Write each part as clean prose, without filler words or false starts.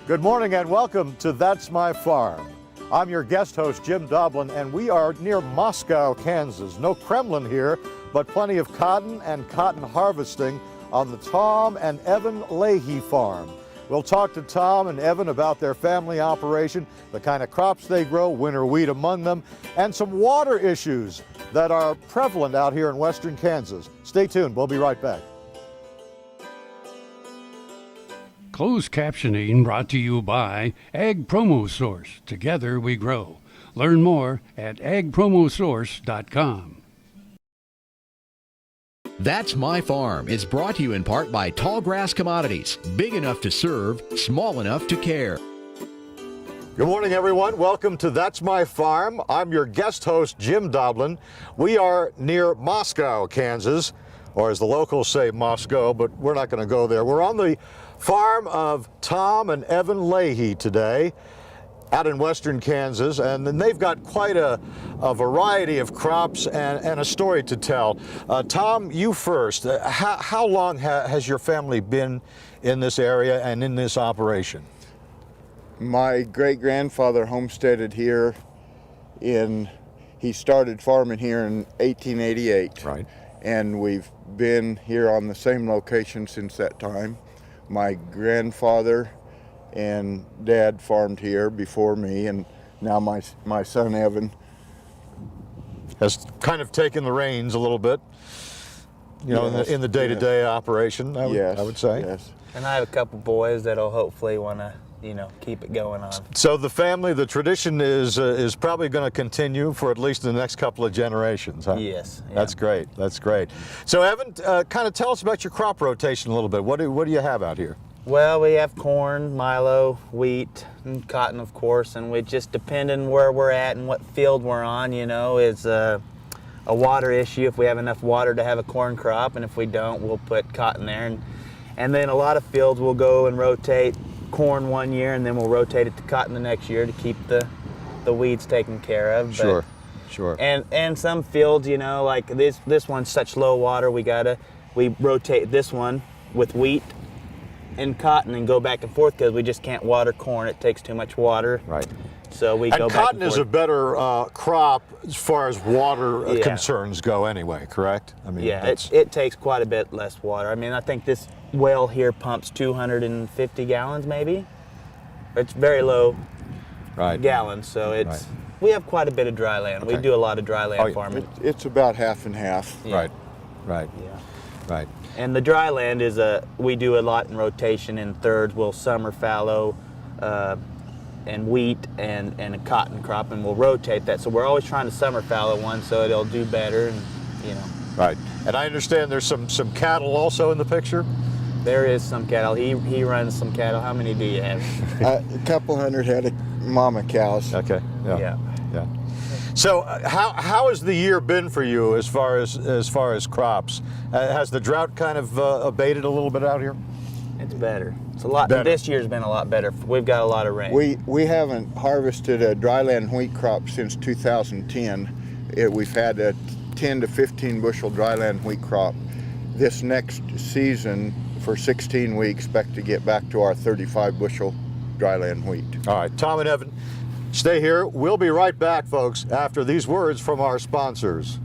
Good morning and welcome to That's My Farm. I'm your guest host, Jim Doblin, and we are near Moscow, Kansas. No Kremlin here, but plenty of cotton and cotton harvesting on the Tom and Evan Leahy farm. We'll talk to Tom and Evan about their family operation, the kind of crops they grow, winter wheat among them, and some water issues that are prevalent out here in western Kansas. Stay tuned, we'll be right back. Closed captioning brought to you by Ag Promo Source. Together we grow. Learn more at agpromosource.com. That's My Farm is brought to you in part by TALLGRASS Commodities. Big enough to serve, small enough to care. Good morning, everyone. Welcome to That's My Farm. I'm your guest host, Jim Doblin. We are near Moscow, Kansas, or as the locals say, Moscow, but we're not going to go there. We're on the farm of Tom and Evan Leahy today out in western Kansas, and then they've got quite a variety of crops and a story to tell. Tom, you first. How long has your family been in this area and in this operation? My great-grandfather homesteaded here he started farming here in 1888. Right. And we've been here on the same location since that time. My grandfather and dad farmed here before me, and now my son Evan has kind of taken the reins a little bit, you know, yes, in the day-to-day operation, I would say. Yes. And I have a couple boys that'll hopefully want to, keep it going on. So the tradition is probably going to continue for at least the next couple of generations, huh? Yes. Yeah. That's great. That's great. So Evan, kind of tell us about your crop rotation a little bit. What do you have out here? Well, we have corn, milo, wheat, and cotton, of course, and we just depending where we're at and what field we're on, is a water issue. If we have enough water to have a corn crop, and if we don't, we'll put cotton there. And then a lot of fields we'll go and rotate corn one year, and then we'll rotate it to cotton the next year to keep the weeds taken care of. But, sure. And some fields, like this one's such low water, we rotate this one with wheat and cotton and go back and forth because we just can't water corn. It takes too much water. Right. So we go back and forth. And cotton is a better crop as far as water concerns go anyway, correct? I mean, it takes quite a bit less water. I mean, I think this well here pumps 250 gallons maybe. It's very low gallons, so we have quite a bit of dry land. Okay. We do a lot of dry land farming. It's about half and half. Yeah. Right. Yeah. Right. And the dry land we do a lot in rotation in thirds. We'll summer fallow and wheat and a cotton crop, and we'll rotate that. So we're always trying to summer fallow one so it'll do better, and Right. And I understand there's some cattle also in the picture? There is some cattle. He runs some cattle. How many do you have? A couple hundred head of mama cows. Okay. Yeah. So how has the year been for you as far as crops? Has the drought kind of abated a little bit out here? It's better. It's a lot. Better. This year's been a lot better. We've got a lot of rain. We haven't harvested a dryland wheat crop since 2010. We've had a 10 to 15 bushel dryland wheat crop. This next season, for 16, we expect to get back to our 35 bushel dryland wheat. All right, Tom and Evan, stay here. We'll be right back, folks, after these words from our sponsors.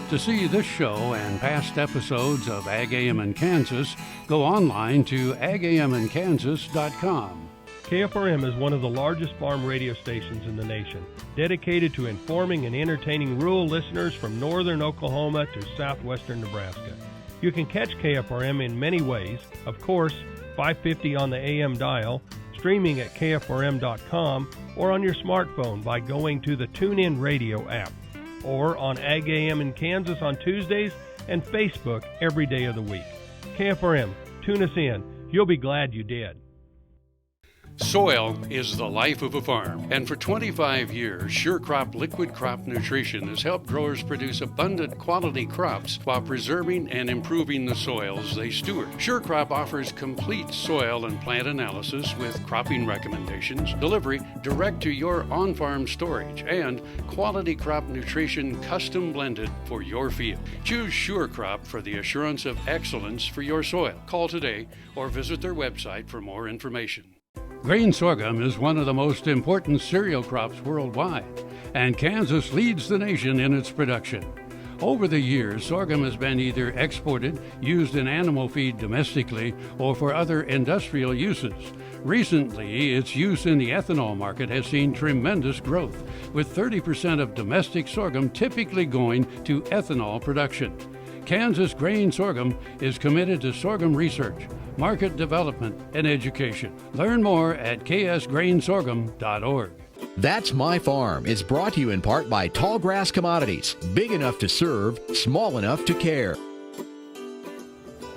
To see this show and past episodes of Ag AM in Kansas, go online to agamandkansas.com. KFRM is one of the largest farm radio stations in the nation, dedicated to informing and entertaining rural listeners from northern Oklahoma to southwestern Nebraska. You can catch KFRM in many ways. Of course, 550 on the AM dial, streaming at kfrm.com, or on your smartphone by going to the TuneIn Radio app, or on Ag AM in Kansas on Tuesdays and Facebook every day of the week. KFRM, tune us in. You'll be glad you did. Soil is the life of a farm, and for 25 years, SureCrop Liquid Crop Nutrition has helped growers produce abundant quality crops while preserving and improving the soils they steward. SureCrop offers complete soil and plant analysis with cropping recommendations, delivery direct to your on-farm storage, and quality crop nutrition custom blended for your field. Choose SureCrop for the assurance of excellence for your soil. Call today or visit their website for more information. Grain sorghum is one of the most important cereal crops worldwide, and Kansas leads the nation in its production. Over the years, sorghum has been either exported, used in animal feed domestically, or for other industrial uses. Recently, its use in the ethanol market has seen tremendous growth, with 30% of domestic sorghum typically going to ethanol production. Kansas Grain Sorghum is committed to sorghum research, market development, and education. Learn more at ksgrainsorghum.org. That's My Farm is brought to you in part by Tallgrass Commodities. Big enough to serve, small enough to care.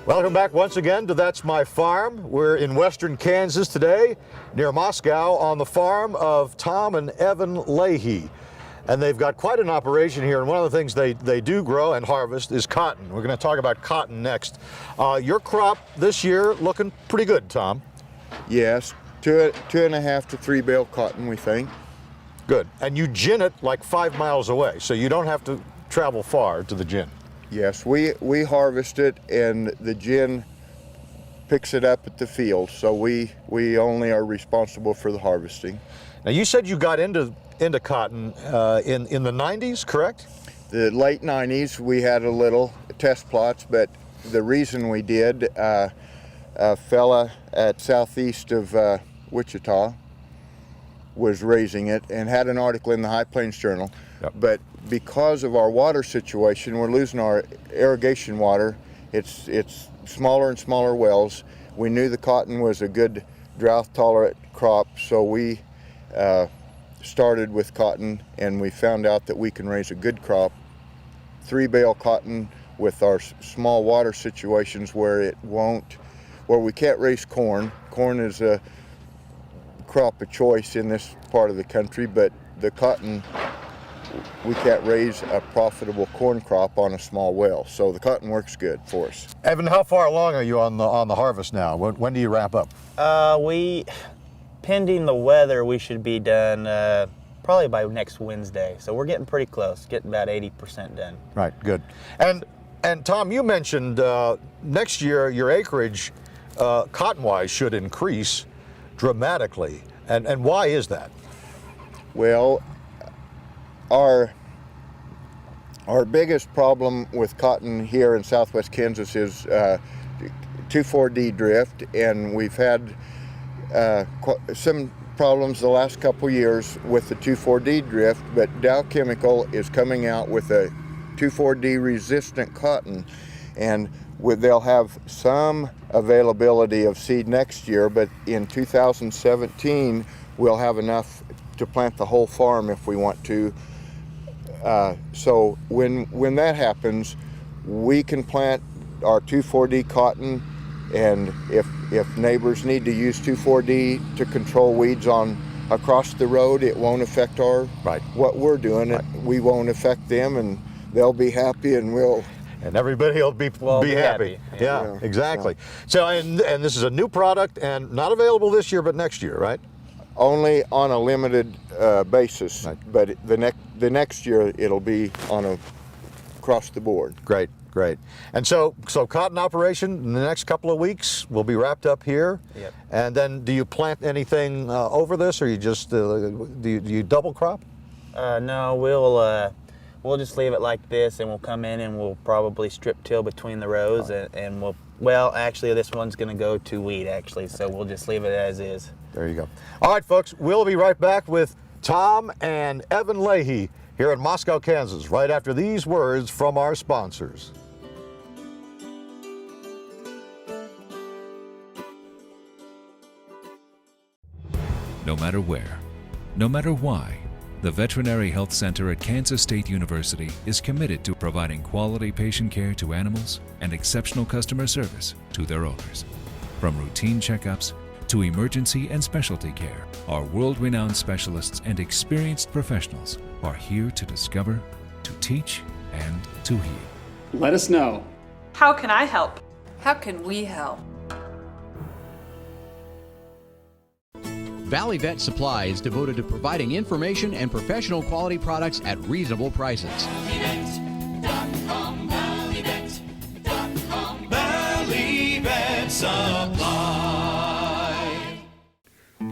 Welcome back once again to That's My Farm. We're in western Kansas today, near Moscow, on the farm of Tom and Evan Leahy. And they've got quite an operation here, and one of the things they do grow and harvest is cotton. We're going to talk about cotton next. Your crop this year looking pretty good, Tom. Yes, 2.5 to 3 bale cotton, we think. Good. And you gin it like 5 miles away, so you don't have to travel far to the gin. Yes, we harvest it, and the gin picks it up at the field, so we only are responsible for the harvesting. Now, you said you got into cotton in the 90s, correct? The late 90s, we had a little test plots, but the reason we did, a fella at southeast of Wichita was raising it and had an article in the High Plains Journal. Yep. But because of our water situation, we're losing our irrigation water. It's smaller and smaller wells. We knew the cotton was a good drought-tolerant crop, so we started with cotton, and we found out that we can raise a good crop, 3 bale cotton, with our small water situations where we can't raise corn. Corn is a crop of choice in this part of the country, but the cotton, we can't raise a profitable corn crop on a small well. So the cotton works good for us. Evan, how far along are you on the harvest now? When do you wrap up? Pending the weather, we should be done probably by next Wednesday. So we're getting pretty close, getting about 80% done. Right, good. And Tom, you mentioned next year your acreage, cotton-wise, should increase dramatically. And why is that? Well, our biggest problem with cotton here in southwest Kansas is 2,4-D drift, and we've had some problems the last couple years with the 2,4-D drift, but Dow Chemical is coming out with a 2,4-D resistant cotton, and they'll have some availability of seed next year, but in 2017 we'll have enough to plant the whole farm if we want to. So when that happens, we can plant our 2,4-D cotton, and if neighbors need to use 2,4-D to control weeds across the road, it won't affect what we're doing. Right. We won't affect them, and they'll be happy, and and everybody will be happy. Yeah, exactly. Yeah. So and this is a new product and not available this year, but next year, right? Only on a limited basis, Right. but the next year it'll be across the board. Great. And so cotton operation in the next couple of weeks will be wrapped up here. Yep. And then do you plant anything over this, or you just do you double crop? No, we'll just leave it like this, and we'll come in and we'll probably strip till between the rows, and well, actually this one's going to go to wheat actually, so we'll just leave it as is. There you go. All right, folks, we'll be right back with Tom and Evan Leahy here in Moscow, Kansas, right after these words from our sponsors. No matter where, no matter why, the Veterinary Health Center at Kansas State University is committed to providing quality patient care to animals and exceptional customer service to their owners. From routine checkups to emergency and specialty care. Our world-renowned specialists and experienced professionals are here to discover, to teach, and to heal. Let us know. How can I help? How can we help? Valley Vet Supply is devoted to providing information and professional quality products at reasonable prices. Valley Vet Supply.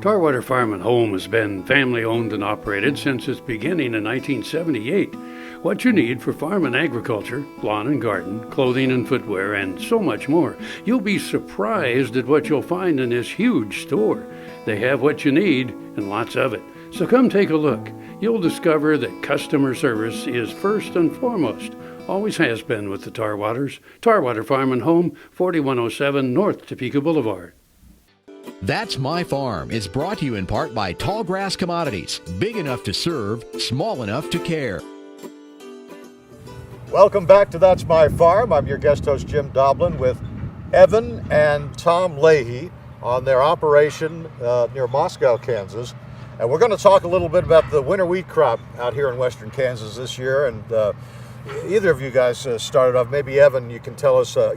Tarwater Farm and Home has been family owned and operated since its beginning in 1978. What you need for farm and agriculture, lawn and garden, clothing and footwear, and so much more. You'll be surprised at what you'll find in this huge store. They have what you need and lots of it. So come take a look. You'll discover that customer service is first and foremost. Always has been with the Tarwaters. Tarwater Farm and Home, 4107 North Topeka Boulevard. That's My Farm is brought to you in part by Tallgrass Commodities. Big enough to serve, small enough to care. Welcome back to That's My Farm. I'm your guest host, Jim Doblin, with Evan and Tom Leahy on their operation near Moscow, Kansas. And we're going to talk a little bit about the winter wheat crop out here in western Kansas this year. And either of you guys started off. Maybe Evan, you can tell us, how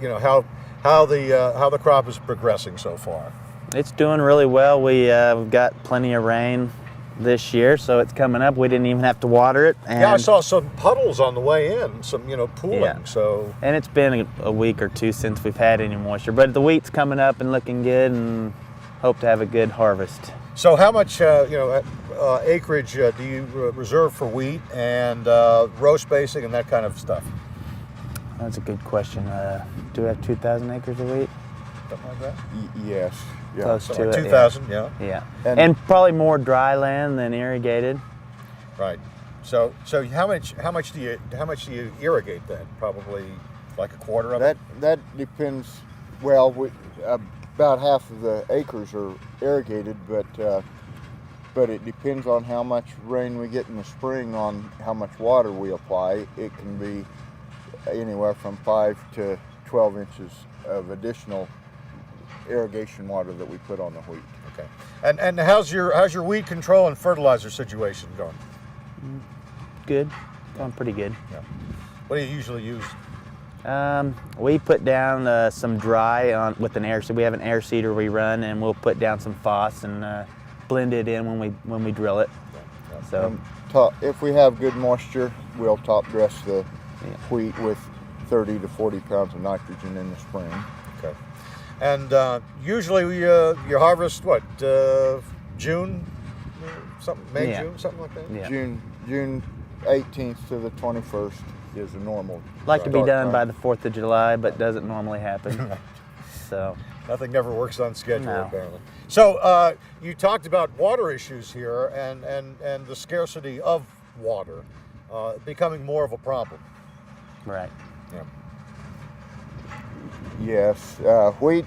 the crop is progressing so far. It's doing really well. We've got plenty of rain this year, so it's coming up. We didn't even have to water it. And yeah, I saw some puddles on the way in, some pooling. Yeah. So and it's been a week or two since we've had any moisture, but the wheat's coming up and looking good, and hope to have a good harvest. So how much acreage do you reserve for wheat and row spacing and that kind of stuff? That's a good question. Do we have 2,000 acres of wheat? Something like that? Yes. Yeah. Close So to like it. 2,000, yeah. Yeah. And probably more dry land than irrigated. Right. So how much do you irrigate then? Probably like a quarter of it? That depends. Well, about half of the acres are irrigated, but it depends on how much rain we get in the spring on how much water we apply. It can be anywhere from 5 to 12 inches of additional irrigation water that we put on the wheat. Okay. And how's your weed control and fertilizer situation going? Good. Going pretty good. Yeah. What do you usually use? We put down some dry with an air seeder. We have an air seeder we run, and we'll put down some phos and blend it in when we drill it. Yeah. So if we have good moisture, we'll top dress the wheat with 30 to 40 pounds of nitrogen in the spring. Okay. And usually you harvest what, June, May, June, something like that. Yeah. June 18th to the 21st is a normal. Like to be start done time. by the 4th of July, but doesn't normally happen. So nothing never works on schedule, No. apparently. So you talked about water issues here and the scarcity of water becoming more of a problem. right. Yeah. Yes, wheat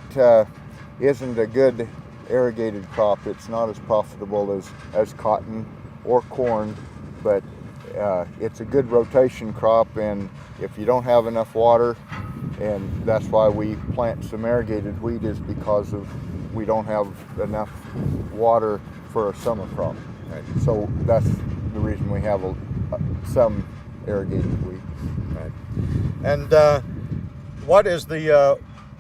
isn't a good irrigated crop. It's not as profitable as cotton or corn, but it's a good rotation crop, and if you don't have enough water, and that's why we plant some irrigated wheat, is because we don't have enough water for a summer crop. Right. So that's the reason we have some irrigated wheat. Right. And what is the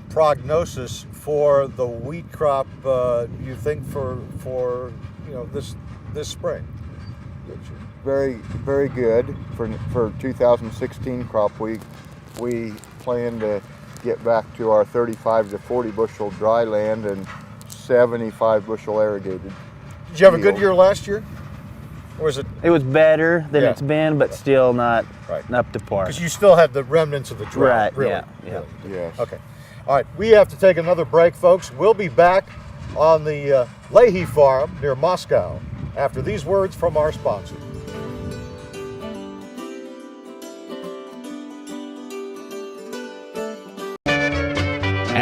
prognosis for the wheat crop? You think for this spring? Very, very good for 2016 crop week. We plan to get back to our 35 to 40 bushel dry land and 75 bushel irrigated. Did you have a good year last year? Or is it? It was better than Yeah. it's been, but still not Right. up to par. Because you still had the remnants of the drought. Right, Really. yeah. Really. Yes. Okay. All right. We have to take another break, folks. We'll be back on the Leahy farm near Moscow after these words from our sponsor.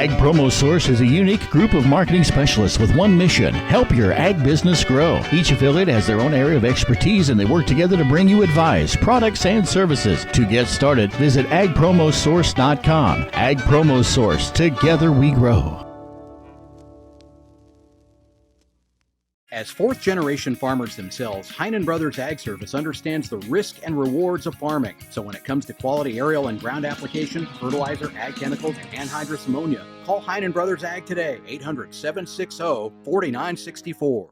Ag Promo Source is a unique group of marketing specialists with one mission: help your ag business grow. Each affiliate has their own area of expertise, and they work together to bring you advice, products, and services. To get started, visit agpromosource.com. Ag Promo Source. Together we grow. As fourth-generation farmers themselves, Heinen Brothers Ag Service understands the risk and rewards of farming. So when it comes to quality aerial and ground application, fertilizer, ag chemicals, and anhydrous ammonia, call Heinen Brothers Ag today, 800-760-4964.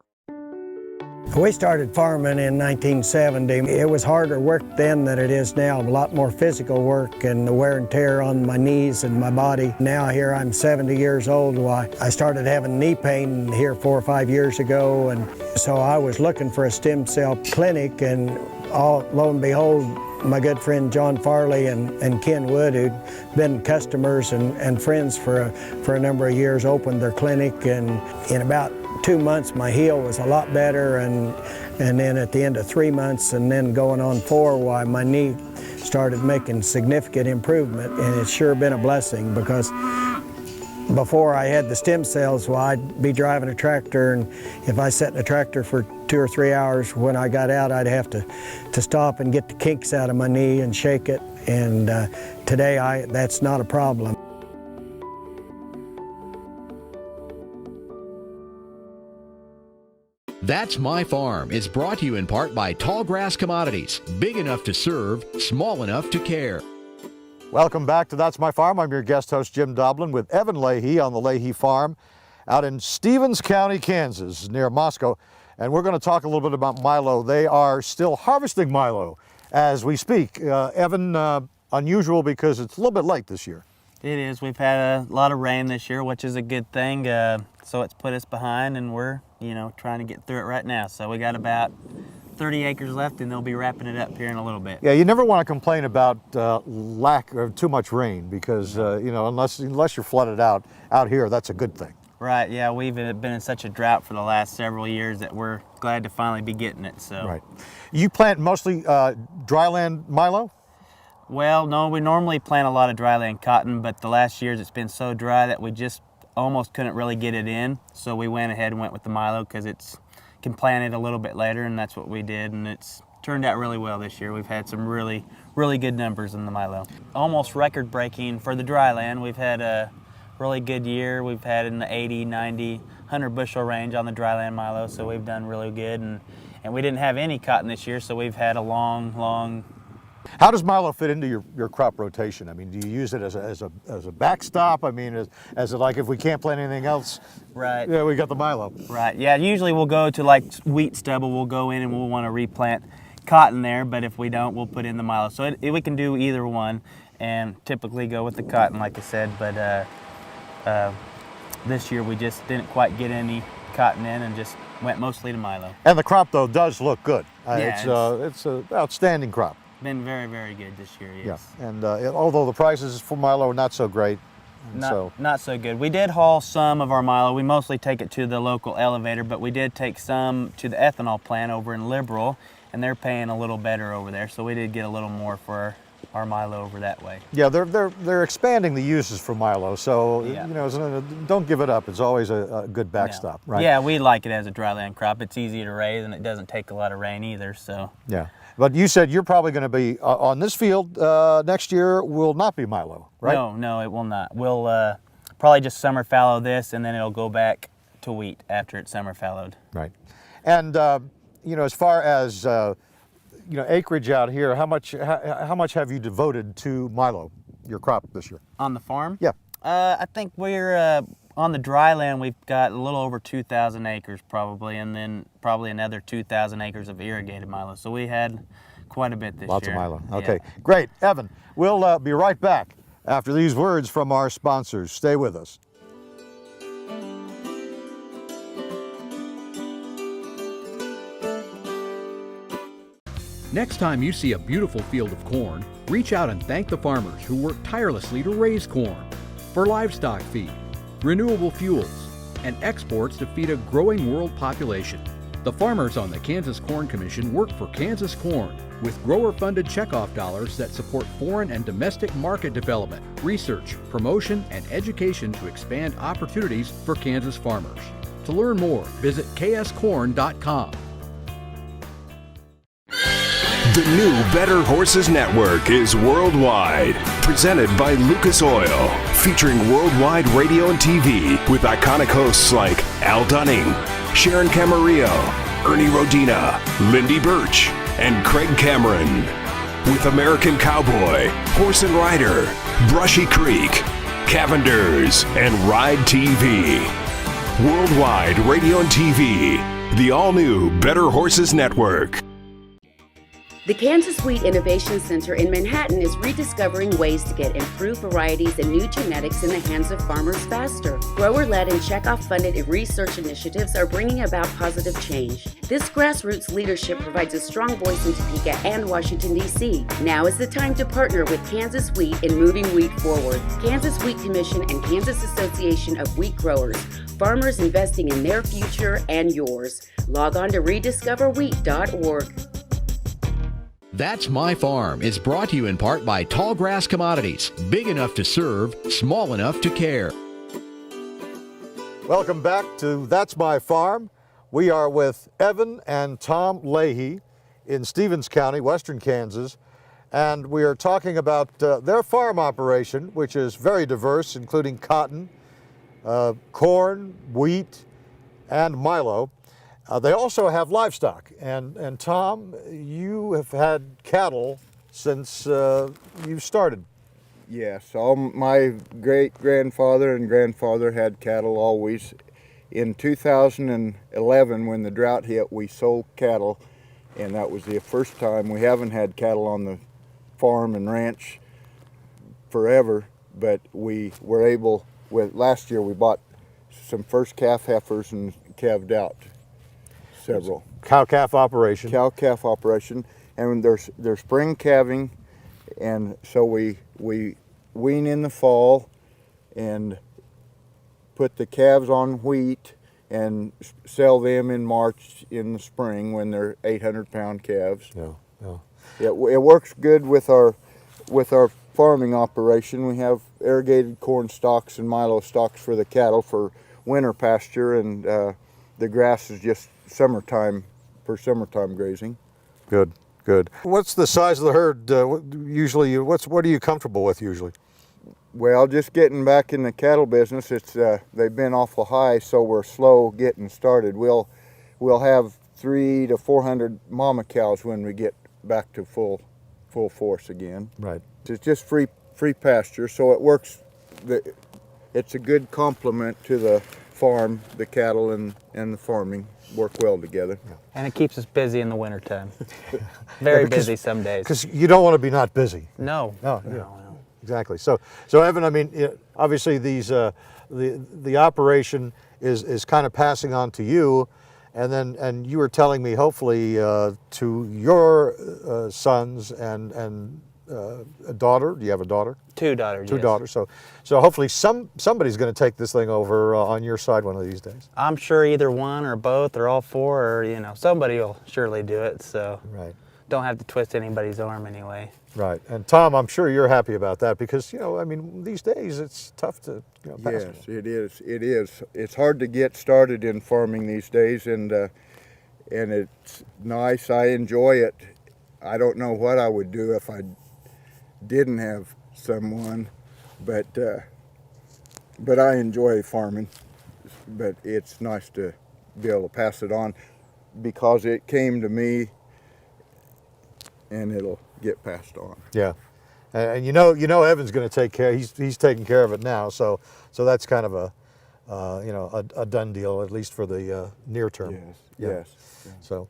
We started farming in 1970. It was harder work then than it is now, a lot more physical work and the wear and tear on my knees and my body. Now here I'm 70 years old. I started having knee pain here 4 or 5 years ago, and so I was looking for a stem cell clinic, and lo and behold, my good friend John Farley and Ken Wood, who'd been customers and friends for a number of years, opened their clinic, and in about 2 months my heel was a lot better, and then at the end of 3 months and then going on 4, why my knee started making significant improvement, and it's sure been a blessing, because before I had the stem cells, well, I'd be driving a tractor, and if I sat in a tractor for 2 or 3 hours, when I got out I'd have to stop and get the kinks out of my knee and shake it, and today that's not a problem. That's My Farm is brought to you in part by Tallgrass Commodities. Big enough to serve, small enough to care. Welcome back to That's My Farm. I'm your guest host, Jim Doblin, with Evan Leahy on the Leahy Farm out in Stevens County, Kansas, near Moscow. And we're going to talk a little bit about milo. They are still harvesting milo as we speak. Evan, unusual because it's a little bit late this year. It is. We've had a lot of rain this year, which is a good thing. So it's put us behind, and we're, trying to get through it right now. So we got about 30 acres left, and they'll be wrapping it up here in a little bit. Yeah, you never want to complain about lack of too much rain, because unless you're flooded out here, that's a good thing. Right. Yeah, we've been in such a drought for the last several years that we're glad to finally be getting it. So. Right. You plant mostly dryland milo? Well, no, we normally plant a lot of dryland cotton, but the last years it's been so dry that we just almost couldn't really get it in. So we went ahead and went with the milo because it's can plant it a little bit later, and that's what we did, and it's turned out really well this year. We've had some really good numbers in the milo. Almost record-breaking for the dryland. We've had a really good year. We've had in the 80, 90, 100 bushel range on the dryland milo, so we've done really good, and we didn't have any cotton this year, so we've had a long. How does milo fit into your crop rotation? I mean, do you use it as a backstop? I mean, as like if we can't plant anything else, right? Yeah, we got the milo. Right. Yeah. Usually we'll go to like wheat stubble. We'll go in and we'll want to replant cotton there, but if we don't, we'll put in the milo. So we can do either one, and typically go with the cotton, like I said. But this year we just didn't quite get any cotton in, and just went mostly to milo. And the crop though does look good. Yeah, it's an outstanding crop. Been very good this year, yes. Yeah, and although the prices for milo are not so great, not so good. We did haul some of our milo. We mostly take it to the local elevator, but we did take some to the ethanol plant over in Liberal, and they're paying a little better over there. So we did get a little more for our milo over that way. Yeah, they're expanding the uses for milo, so don't give it up. It's always a good backstop, right? Yeah, we like it as a dryland crop. It's easy to raise, and it doesn't take a lot of rain either. So yeah. But you said you're probably going to be on this field next year. Will not be milo, right? No, it will not. We'll probably just summer fallow this, and then it'll go back to wheat after it's summer fallowed. Right. And as far as acreage out here, how much have you devoted to milo, your crop this year? On the farm? Yeah. I think we're on the dry land. We've got a little over 2,000 acres probably, and then probably another 2,000 acres of irrigated milo. So we had quite a bit this year. Lots of milo. Okay, yeah. Great. Evan, we'll be right back after these words from our sponsors. Stay with us. Next time you see a beautiful field of corn, reach out and thank the farmers who work tirelessly to raise corn for livestock feed, renewable fuels, and exports to feed a growing world population. The farmers on the Kansas Corn Commission work for Kansas Corn with grower-funded checkoff dollars that support foreign and domestic market development, research, promotion, and education to expand opportunities for Kansas farmers. To learn more, visit kscorn.com. The new Better Horses Network is worldwide. Presented by Lucas Oil. Featuring worldwide radio and TV with iconic hosts like Al Dunning, Sharon Camarillo, Ernie Rodina, Lindy Birch, and Craig Cameron. With American Cowboy, Horse and Rider, Brushy Creek, Cavenders, and Ride TV. Worldwide radio and TV. The all-new Better Horses Network. The Kansas Wheat Innovation Center in Manhattan is rediscovering ways to get improved varieties and new genetics in the hands of farmers faster. Grower-led and checkoff-funded research initiatives are bringing about positive change. This grassroots leadership provides a strong voice in Topeka and Washington, D.C. Now is the time to partner with Kansas Wheat in moving wheat forward. Kansas Wheat Commission and Kansas Association of Wheat Growers. Farmers investing in their future and yours. Log on to rediscoverwheat.org. That's My Farm is brought to you in part by Tallgrass Commodities. Big enough to serve, small enough to care. Welcome back to That's My Farm. We are with Evan and Tom Leahy in Stevens County, western Kansas, and we are talking about their farm operation, which is very diverse, including cotton, corn, wheat, and milo. They also have livestock, and Tom, you have had cattle since you started. Yes, all my great-grandfather and grandfather had cattle always. In 2011, when the drought hit, we sold cattle, and that was the first time. We haven't had cattle on the farm and ranch forever, but we were able, last year we bought some first calf heifers and calved out several. Cow-calf operation. Cow-calf operation, and they're spring calving, and so we wean in the fall and put the calves on wheat and sell them in March in the spring when they're 800-pound calves. It works good with our farming operation. We have irrigated corn stalks and milo stalks for the cattle for winter pasture, and the grass is just summertime grazing. Good. What's the size of the herd usually? What are you comfortable with usually? Well, just getting back in the cattle business, it's they've been awful high, so we're slow getting started. We'll have 300 to 400 mama cows when we get back to full force again. Right. It's just free pasture, so it works. It's a good complement to the farm. The cattle and the farming work well together. And it keeps us busy in the wintertime. Very busy some days. Because you don't want to be not busy. No. Exactly. So Evan, I mean, obviously these the operation is kind of passing on to you, and you were telling me hopefully to your sons and a daughter. Do you have a daughter? Two daughters. Two yes. daughters. So hopefully somebody's going to take this thing over on your side one of these days. I'm sure either one or both or all four, or somebody will surely do it. So right. Don't have to twist anybody's arm anyway. Right. And Tom, I'm sure you're happy about that because I mean, these days it's tough to pass. Yes, it is. It is. It's hard to get started in farming these days, and it's nice. I enjoy it. I don't know what I would do if I didn't have someone, but I enjoy farming. But it's nice to be able to pass it on because it came to me, and it'll get passed on. Yeah, and Evan's going to take care. He's taking care of it now, so that's kind of a done deal, at least for the near term. Yes. So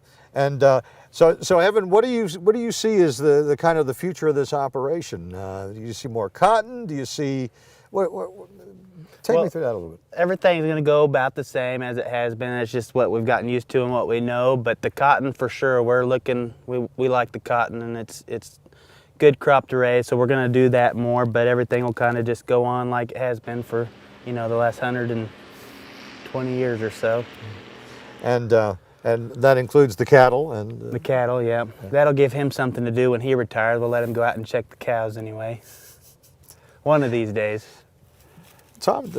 so Evan, what do you see as the kind of the future of this operation? Do you see more cotton? Do you see take me through that a little bit. Everything's going to go about the same as it has been. It's just what we've gotten used to and what we know. But the cotton, for sure, we like the cotton, and it's good crop to raise. So we're going to do that more. But everything will kind of just go on like it has been for the last 120 years or so. And that includes the cattle and the cattle, yeah. That'll give him something to do when he retires. We'll let him go out and check the cows anyway. One of these days. Tom,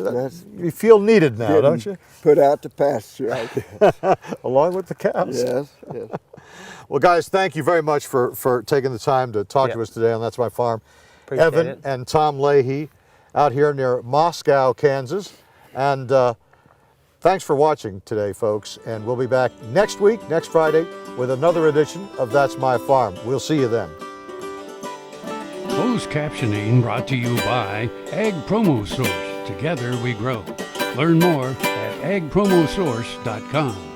you feel needed now, don't you? Put out to pasture, I guess. Along with the cows. Yes. Well, guys, thank you very much for taking the time to talk to us today on That's My Farm. Appreciate Evan it. and Tom Leahy out here near Moscow, Kansas. And thanks for watching today, folks. And we'll be back next week, next Friday, with another edition of That's My Farm. We'll see you then. Closed captioning brought to you by Ag Promo Source. Together we grow. Learn more at agpromosource.com.